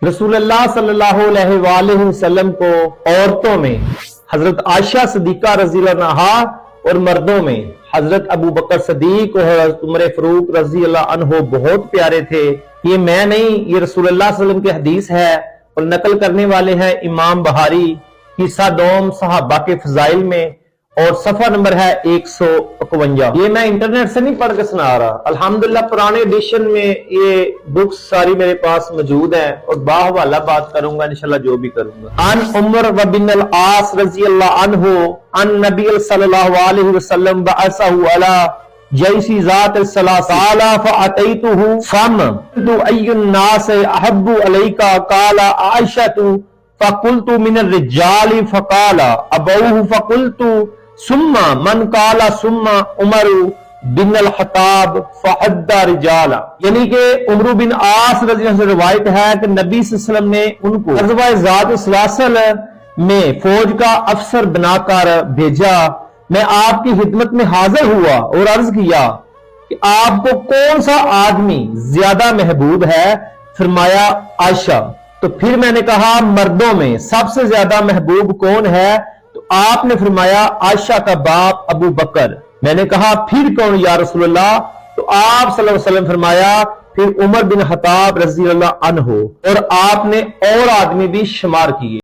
رسول اللہ صلی اللہ علیہ وآلہ وسلم کو عورتوں میں حضرت عائشہ صدیقہ رضی اللہ عنہا اور مردوں میں حضرت ابو بکر صدیق اور حضرت عمر فاروق رضی اللہ عنہ بہت پیارے تھے۔ یہ میں نہیں، یہ رسول اللہ صلی اللہ علیہ وسلم کی حدیث ہے اور نقل کرنے والے ہیں امام بخاری حصہ دوم صحابہ کے فضائل میں، اور صفحہ نمبر ہے 151۔ یہ میں انٹرنیٹ سے نہیں پڑھ کے سنا رہا، الحمدللہ پرانے ایڈیشن میں یہ بکس ساری میرے پاس موجود ہیں اور باحوالہ بات کروں گا انشاءاللہ جو بھی کروں گا۔ عن عمر بن العاص رضی اللہ عنہ ان نبی صلی اللہ علیہ وسلم بعثہ علی جیسی ذات الثلاث قال فاتیتہ فقلت ای الناس احب علیک قال عائشہ فقلت من الرجال فقال ابوہ فقلت ثم من قال ثم عمر بن الخطاب فعد رجالا، یعنی کہ عمر بن عاص رضی اللہ عنہ سے روایت ہے کہ نبی صلی اللہ علیہ وسلم نے ان کو غزوہ ذات السلاسل میں فوج کا افسر بنا کر بھیجا۔ میں آپ کی خدمت میں حاضر ہوا اور عرض کیا کہ آپ کو کون سا آدمی زیادہ محبوب ہے؟ فرمایا عائشہ۔ تو پھر میں نے کہا مردوں میں سب سے زیادہ محبوب کون ہے؟ تو آپ نے فرمایا عائشہ کا باپ ابو بکر۔ میں نے کہا پھر کون یا رسول اللہ؟ تو آپ صلی اللہ علیہ وسلم فرمایا پھر عمر بن خطاب رضی اللہ عنہ، اور آپ نے اور آدمی بھی شمار کیے۔